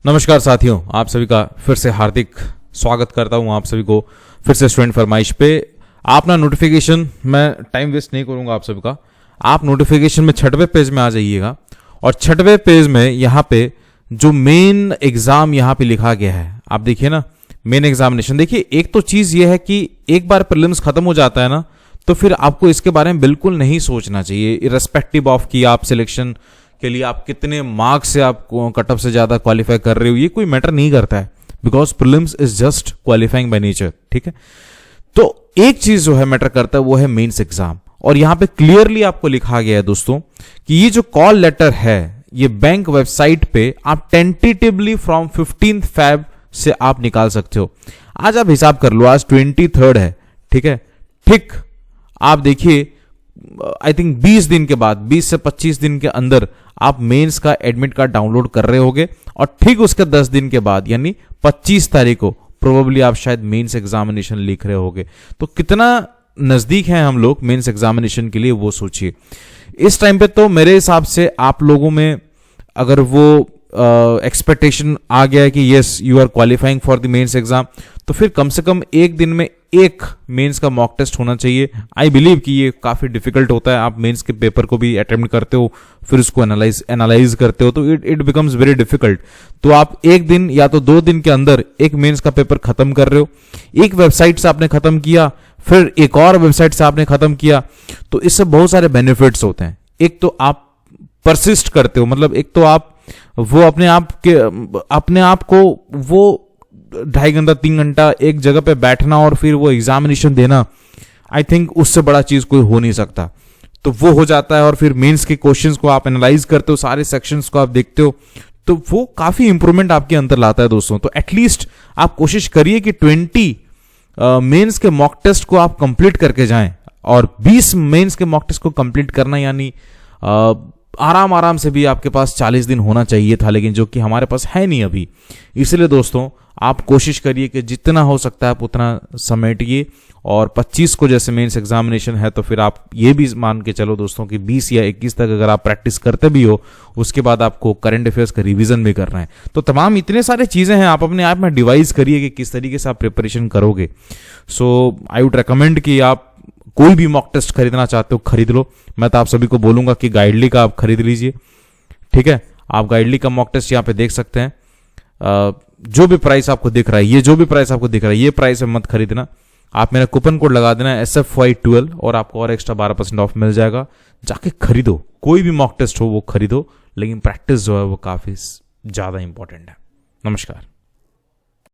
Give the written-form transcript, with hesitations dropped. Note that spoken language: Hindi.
नमस्कार साथियों, आप सभी का फिर से हार्दिक स्वागत करता हूं। आप सभी को फिर से स्टूडेंट फरमाइश पे आप ना नोटिफिकेशन, मैं टाइम वेस्ट नहीं करूंगा आप सभी का। आप नोटिफिकेशन में 6वें पेज में आ जाइएगा और 6वें पेज में यहाँ पे जो मेन एग्जाम यहाँ पे लिखा गया है आप देखिए ना, मेन एग्जामिनेशन। देखिए, एक तो चीज ये है कि एक बार प्रीलिम्स खत्म हो जाता है ना, तो फिर आपको इसके बारे में बिल्कुल नहीं सोचना चाहिए, इररेस्पेक्टिव ऑफ कि आप सिलेक्शन के लिए आप कितने मार्क्स से आप कट ऑफ से ज्यादा क्वालिफाई कर रहे हो, ये कोई मैटर नहीं करता है, because prelims is just qualifying by nature. ठीक है, तो एक चीज जो है मैटर करता है वो है मेंस एग्जाम। और यहां पे क्लियरली आपको लिखा गया है दोस्तों कि ये जो कॉल लेटर है ये बैंक वेबसाइट पे आप टेंटेटिवली फ्रॉम 15 Feb से आप निकाल सकते हो। आज आप हिसाब कर लो, आज 23 है। ठीक है, ठीक आप देखिए, आई थिंक 20 दिन के बाद, 20 से 25 दिन के अंदर आप मेंस का एडमिट कार्ड डाउनलोड कर रहे होगे और ठीक उसके 10 दिन के बाद यानी 25 तारीख को प्रोबेबली आप शायद मेंस एग्जामिनेशन लिख रहे होगे। तो कितना नजदीक हैं हम लोग मेंस एग्जामिनेशन के लिए, वो सोचिए। इस टाइम पे तो मेरे हिसाब से आप लोगों में अगर वो एक्सपेक्टेशन आ गया है कि yes you are qualifying for the mains exam, तो फिर कम से कम एक दिन में एक मेंस का मॉक टेस्ट होना चाहिए। आई बिलीव कि ये काफी डिफिकल्ट होता है। आप मेंस के पेपर को भी अटेम्प्ट करते हो, फिर उसको एनालाइज करते हो, तो इट बिकम्स वेरी डिफिकल्ट। तो आप एक दिन या तो 2 दिन के अंदर एक मेंस का पेपर खत्म कर रहे हो। एक वेबसाइट से आपने खत्म किया, फिर एक और वेबसाइट से आपने खत्म किया, तो इससे बहुत सारे बेनिफिट्स होते हैं। एक तो आप परसिस्ट करते हो, मतलब एक तो आप वो अपने आप को वो 2.5 घंटा 3 घंटा एक जगह पे बैठना और फिर वो एग्जामिनेशन देना, आई थिंक उससे बड़ा चीज कोई हो नहीं सकता। तो वो हो जाता है और फिर मेंस के क्वेश्चंस को आप एनालाइज करते हो, सारे सेक्शंस को आप देखते हो, तो वो काफी इंप्रूवमेंट आपके अंदर लाता है दोस्तों। तो एटलीस्ट आप कोशिश करिए कि 20 मेंस के मॉक टेस्ट को आप कंप्लीट करके जाएं, और 20 मेंस के मॉक टेस्ट को कंप्लीट करना यानी आराम से भी आपके पास 40 दिन होना चाहिए था, लेकिन जो कि हमारे पास है नहीं अभी। इसलिए दोस्तों आप कोशिश करिए कि जितना हो सकता है आप उतना समेटिए, और 25 को जैसे मेंस एग्जामिनेशन है तो फिर आप ये भी मान के चलो दोस्तों कि 20 या 21 तक अगर आप प्रैक्टिस करते भी हो, उसके बाद आपको करंट अफेयर्स का रिवीजन भी करना है। तो तमाम इतने सारे चीजें हैं, आप अपने आप में डिवाइस करिए कि किस तरीके से आप प्रिपरेशन करोगे। सो आई वुड रेकमेंड कि आप कोई भी मॉक टेस्ट खरीदना चाहते हो खरीद लो। मैं तो आप सभी को बोलूंगा कि गाइडली का आप खरीद लीजिए। ठीक है, आप गाइडली का मॉक टेस्ट यहाँ पे देख सकते हैं। जो भी प्राइस आपको दिख रहा है, ये जो भी प्राइस आपको दिख रहा है, ये प्राइस में मत खरीदना। आप मेरा कूपन कोड लगा देना SFY12 और आपको और एक्स्ट्रा 12% ऑफ मिल जाएगा। जाके खरीदो, कोई भी मॉक टेस्ट हो वो खरीदो, लेकिन प्रैक्टिस जो है वो काफी ज्यादा इंपॉर्टेंट है। नमस्कार।